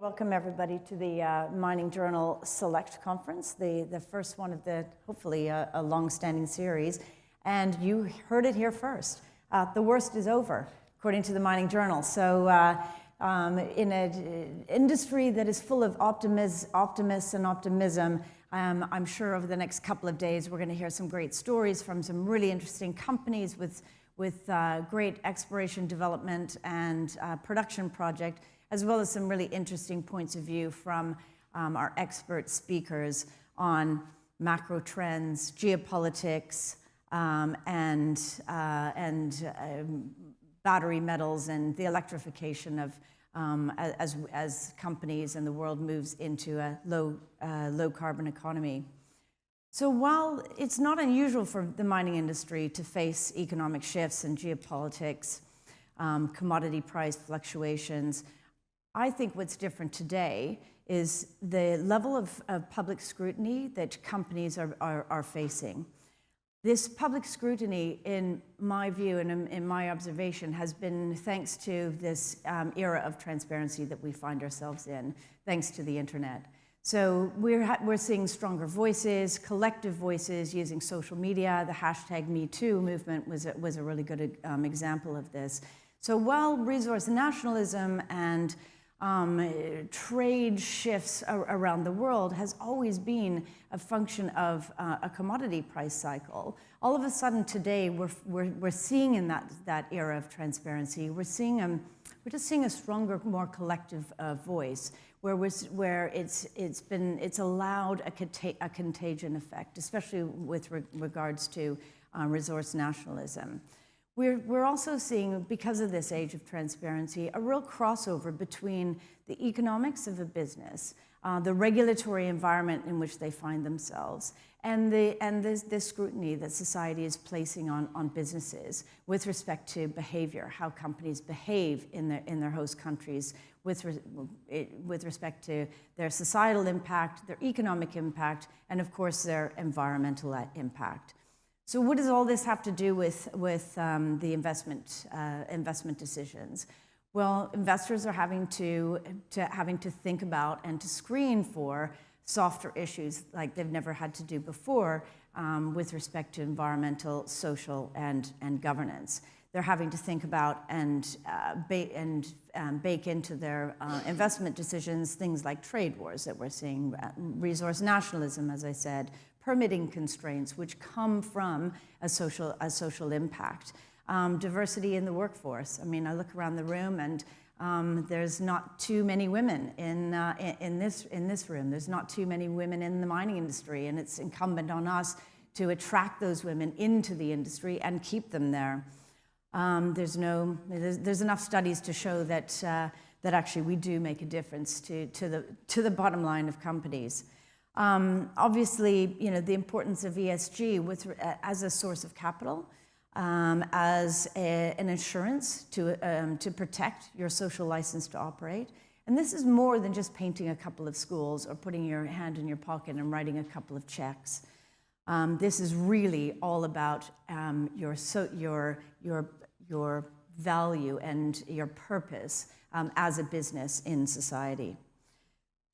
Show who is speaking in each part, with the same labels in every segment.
Speaker 1: Welcome everybody to the Mining Journal Select Conference, the first one of the, hopefully, a long-standing series. And you heard it here first. The worst is over, according to the Mining Journal. So in an industry that is full of optimists and optimism, I'm sure over the next couple of days we're going to hear some great stories from some really interesting companies with great exploration, development, and production project, as well as some really interesting points of view from our expert speakers on macro trends, geopolitics, and battery metals and the electrification of as companies and the world moves into a low carbon economy. So while it's not unusual for the mining industry to face economic shifts and geopolitics, commodity price fluctuations, I think what's different today is the level of public scrutiny that companies are facing. This public scrutiny, in my view and in my observation, has been thanks to this era of transparency that we find ourselves in, thanks to the internet. So we're seeing stronger voices, collective voices using social media. The hashtag #MeToo movement was a really good example of this. So while resource nationalism and trade shifts around the world has always been a function of a commodity price cycle, all of a sudden today we're seeing in that era of transparency, we're just seeing a stronger, more collective voice where it's allowed a contagion effect, especially with regards to resource nationalism. We're also seeing, because of this age of transparency, a real crossover between the economics of a business, the regulatory environment in which they find themselves, and the scrutiny that society is placing on businesses with respect to behavior, how companies behave in their host countries with respect to their societal impact, their economic impact, and of course their environmental impact. So what does all this have to do with the investment decisions? Well, investors are having to think about and to screen for softer issues like they've never had to do before with respect to environmental, social, and governance. They're having to think about and bake into their investment decisions things like trade wars that we're seeing, resource nationalism, as I said, permitting constraints which come from a social impact, diversity in the workforce. I mean, I look around the room and there's not too many women in this room. There's not too many women in the mining industry, and it's incumbent on us to attract those women into the industry and keep them there. There's enough studies to show that actually we do make a difference to the bottom line of companies. Obviously, you know, the importance of ESG as a source of capital, as an insurance to protect your social license to operate. And this is more than just painting a couple of schools or putting your hand in your pocket and writing a couple of checks. This is really all about your value and your purpose as a business in society.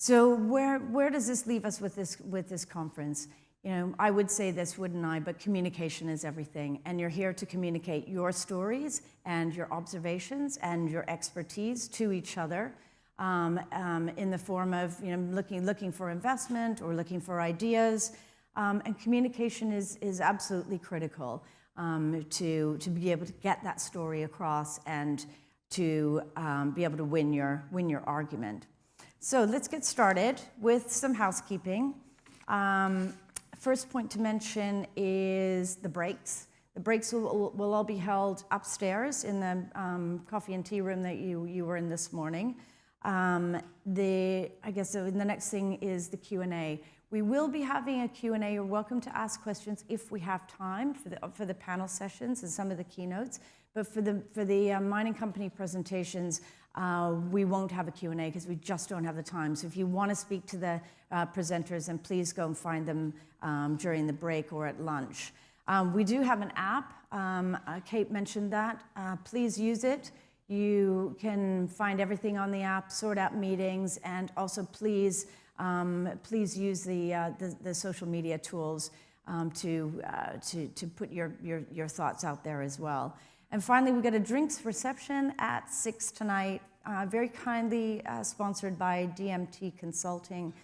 Speaker 1: So where does this leave us with this conference? You know, I would say this, wouldn't I? But communication is everything, and you're here to communicate your stories and your observations and your expertise to each other in the form of, you know, looking for investment or looking for ideas, and communication is absolutely critical to be able to get that story across and to be able to win your argument. So let's get started with some housekeeping. First point to mention is the breaks. The breaks will all be held upstairs in the coffee and tea room that you were in this morning. I guess the next thing is the Q&A. We will be having a Q&A. You're welcome to ask questions if we have time for the panel sessions and some of the keynotes. But for the mining company presentations, we won't have a Q&A because we just don't have the time. So if you want to speak to the presenters, then please go and find them during the break or at lunch. We do have an app. Kate mentioned that. Please use it. You can find everything on the app, sort out meetings, and also please use the social media tools to put your thoughts out there as well. And finally, we've got a drinks reception at 6 tonight, very kindly sponsored by DMT Consulting.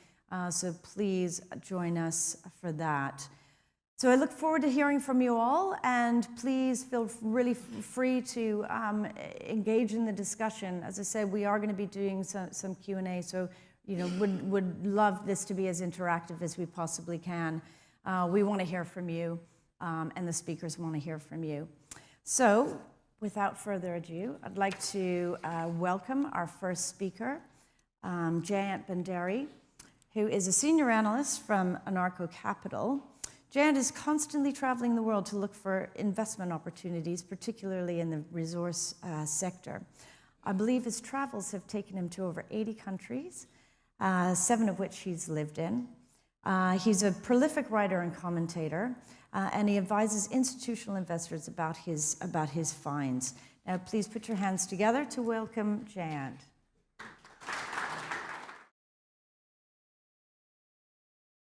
Speaker 1: So please join us for that. So I look forward to hearing from you all, and please feel really free to engage in the discussion. As I said, we are going to be doing some Q&A, so would love this to be as interactive as we possibly can. We want to hear from you, and the speakers want to hear from you. So without further ado, I'd like to welcome our first speaker, Jayant Bhandari, who is a senior analyst from Anarco Capital. Jayant is constantly traveling the world to look for investment opportunities, particularly in the resource sector. I believe his travels have taken him to over 80 countries, 7 of which he's lived in. He's a prolific writer and commentator, and he advises institutional investors about his finds. Now, please put your hands together to welcome Jayant.